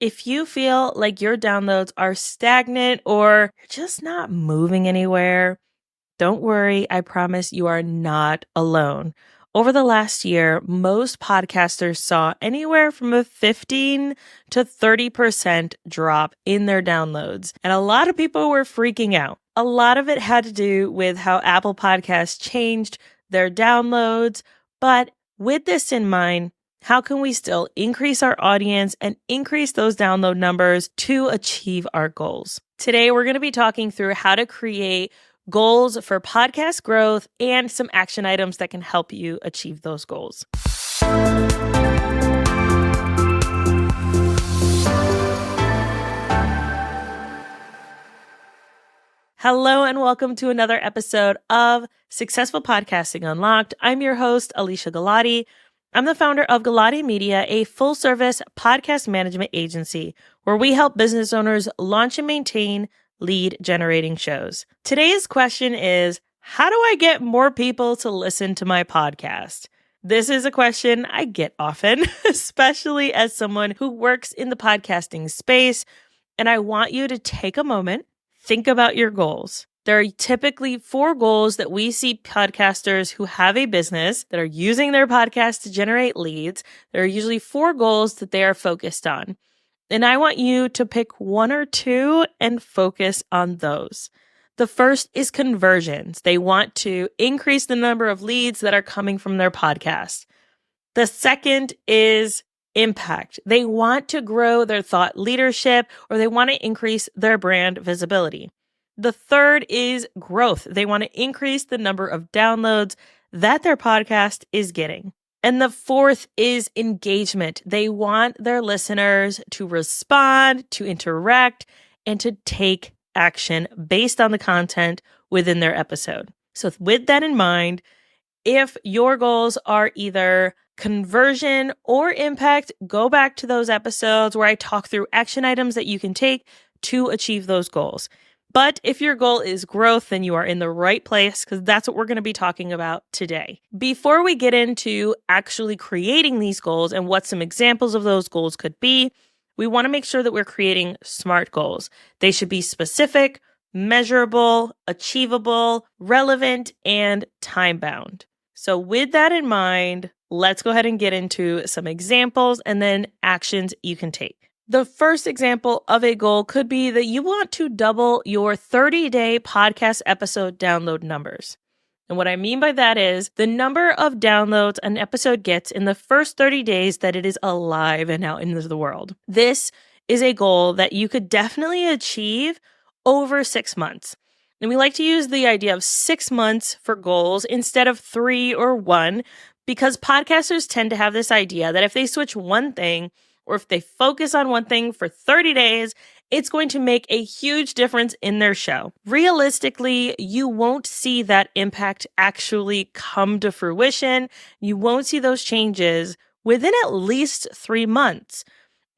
If you feel like your downloads are stagnant or just not moving anywhere, don't worry. I promise you are not alone. Over the last year, most podcasters saw anywhere from a 15 to 30% drop in their downloads. And a lot of people were freaking out. A lot of it had to do with how Apple Podcasts changed their downloads. But with this in mind, how can we still increase our audience and increase those download numbers to achieve our goals? Today, we're going to be talking through how to create goals for podcast growth and some action items that can help you achieve those goals. Hello and welcome to another episode of Successful Podcasting Unlocked. I'm your host, Alicia Galati. I'm the founder of Galati Media, a full-service podcast management agency where we help business owners launch and maintain lead-generating shows. Today's question is, how do I get more people to listen to my podcast? This is a question I get often, especially as someone who works in the podcasting space, and I want you to take a moment, think about your goals. There are typically 4 goals that we see podcasters who have a business that are using their podcast to generate leads. There are usually 4 goals that they are focused on. And I want you to pick 1 or 2 and focus on those. The first is conversions. They want to increase the number of leads that are coming from their podcast. The second is impact. They want to grow their thought leadership or they want to increase their brand visibility. The third is growth. They want to increase the number of downloads that their podcast is getting. And the fourth is engagement. They want their listeners to respond, to interact, and to take action based on the content within their episode. So with that in mind, if your goals are either conversion or impact, go back to those episodes where I talk through action items that you can take to achieve those goals. But if your goal is growth, then you are in the right place because that's what we're going to be talking about today. Before we get into actually creating these goals and what some examples of those goals could be, we want to make sure that we're creating SMART goals. They should be specific, measurable, achievable, relevant, and time-bound. So with that in mind, let's go ahead and get into some examples and then actions you can take. The first example of a goal could be that you want to double your 30-day podcast episode download numbers. And what I mean by that is the number of downloads an episode gets in the first 30 days that it is alive and out into the world. This is a goal that you could definitely achieve over 6 months. And we like to use the idea of 6 months for goals instead of 3 or 1, because podcasters tend to have this idea that if they switch one thing, or if they focus on one thing for 30 days, it's going to make a huge difference in their show. Realistically, you won't see that impact actually come to fruition. You won't see those changes within at least 3 months.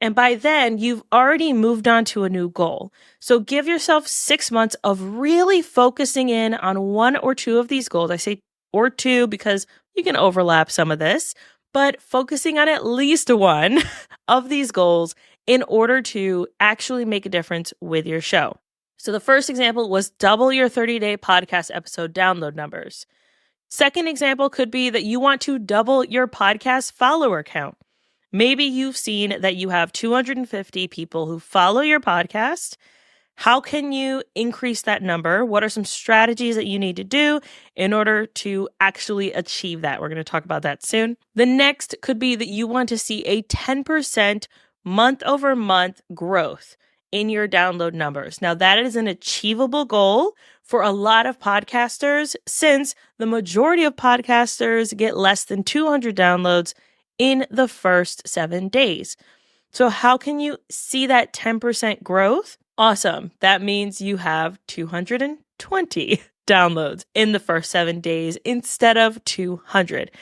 And by then, you've already moved on to a new goal. So give yourself 6 months of really focusing in on 1 or 2 of these goals. I say or 2 because you can overlap some of this, but focusing on at least 1 of these goals in order to actually make a difference with your show. So the first example was double your 30-day podcast episode download numbers. Second example could be that you want to double your podcast follower count. Maybe you've seen that you have 250 people who follow your podcast. How can you increase that number? What are some strategies that you need to do in order to actually achieve that? We're going to talk about that soon. The next could be that you want to see a 10% month-over-month growth in your download numbers. Now, that is an achievable goal for a lot of podcasters since the majority of podcasters get less than 200 downloads in the first 7 days. So how can you see that 10% growth? Awesome. That means you have 220 downloads in the first 7 days instead of 200.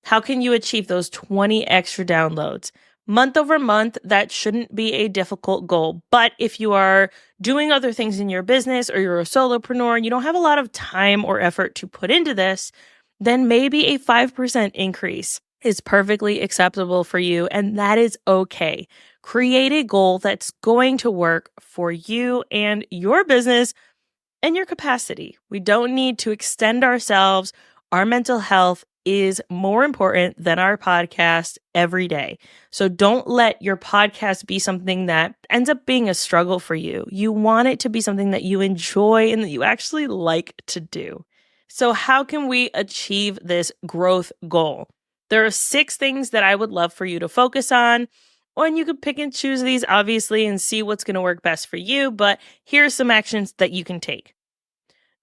How can you achieve those 20 extra downloads? Month over month, that shouldn't be a difficult goal. But if you are doing other things in your business or you're a solopreneur and you don't have a lot of time or effort to put into this, then maybe a 5% increase is perfectly acceptable for you, and that is okay. Create a goal that's going to work for you and your business and your capacity. We don't need to extend ourselves. Our mental health is more important than our podcast every day. So don't let your podcast be something that ends up being a struggle for you. You want it to be something that you enjoy and that you actually like to do. So how can we achieve this growth goal? There are 6 things that I would love for you to focus on. And you could pick and choose these, obviously, and see what's going to work best for you. But here's some actions that you can take.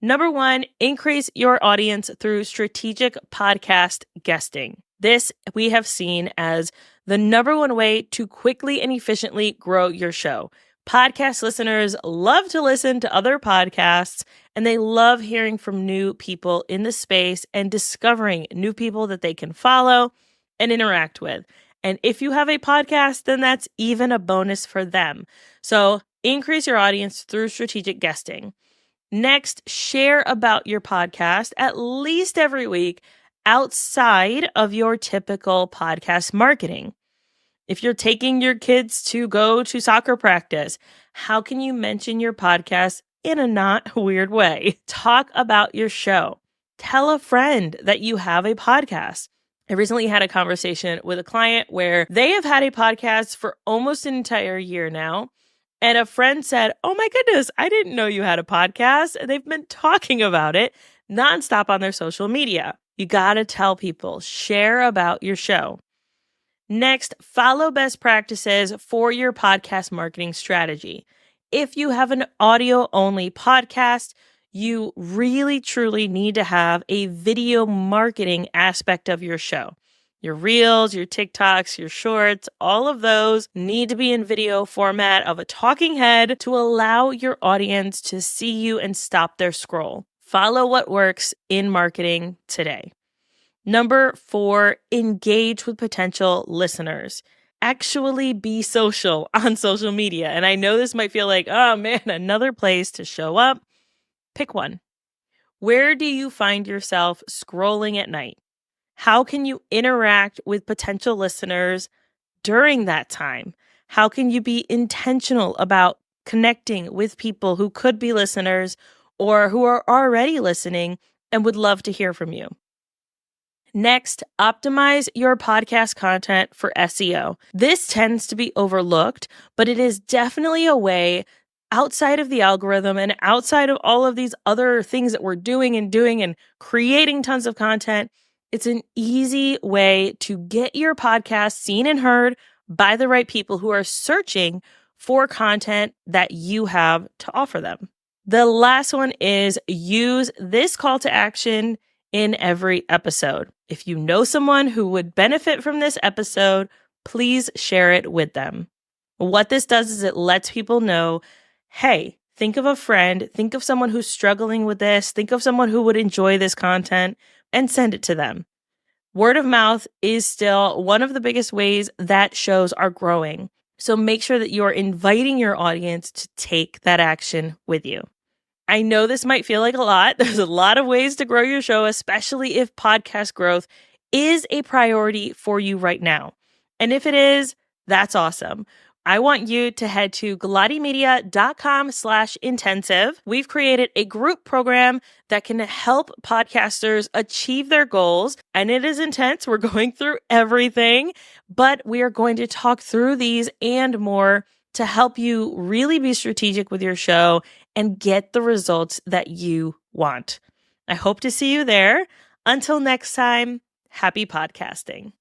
Number 1, increase your audience through strategic podcast guesting. This we have seen as the number 1 way to quickly and efficiently grow your show. Podcast listeners love to listen to other podcasts, and they love hearing from new people in the space and discovering new people that they can follow and interact with. And if you have a podcast, then that's even a bonus for them. So increase your audience through strategic guesting. Next, share about your podcast at least every week outside of your typical podcast marketing. If you're taking your kids to go to soccer practice, how can you mention your podcast in a not weird way? Talk about your show. Tell a friend that you have a podcast. I recently had a conversation with a client where they have had a podcast for almost an entire year now. And a friend said, "Oh my goodness, I didn't know you had a podcast." And they've been talking about it nonstop on their social media. You got to tell people, share about your show. Next, follow best practices for your podcast marketing strategy. If you have an audio-only podcast, you really, truly need to have a video marketing aspect of your show. Your reels, your TikToks, your shorts, all of those need to be in video format of a talking head to allow your audience to see you and stop their scroll. Follow what works in marketing today. Number 4, engage with potential listeners. Actually be social on social media. And I know this might feel like, oh man, another place to show up. Pick one. Where do you find yourself scrolling at night? How can you interact with potential listeners during that time? How can you be intentional about connecting with people who could be listeners or who are already listening and would love to hear from you? Next, optimize your podcast content for SEO. This tends to be overlooked, but it is definitely a way outside of the algorithm and outside of all of these other things that we're doing and creating tons of content. It's an easy way to get your podcast seen and heard by the right people who are searching for content that you have to offer them. The last one is use this call to action in every episode. If you know someone who would benefit from this episode, please share it with them. What this does is it lets people know, hey, think of a friend, think of someone who's struggling with this, think of someone who would enjoy this content, and send it to them. Word of mouth is still one of the biggest ways that shows are growing. So make sure that you're inviting your audience to take that action with you. I know this might feel like a lot. There's a lot of ways to grow your show, especially if podcast growth is a priority for you right now. And if it is, that's awesome. I want you to head to galatimedia.com/intensive. We've created a group program that can help podcasters achieve their goals. And it is intense. We're going through everything, but we are going to talk through these and more to help you really be strategic with your show and get the results that you want. I hope to see you there. Until next time, happy podcasting.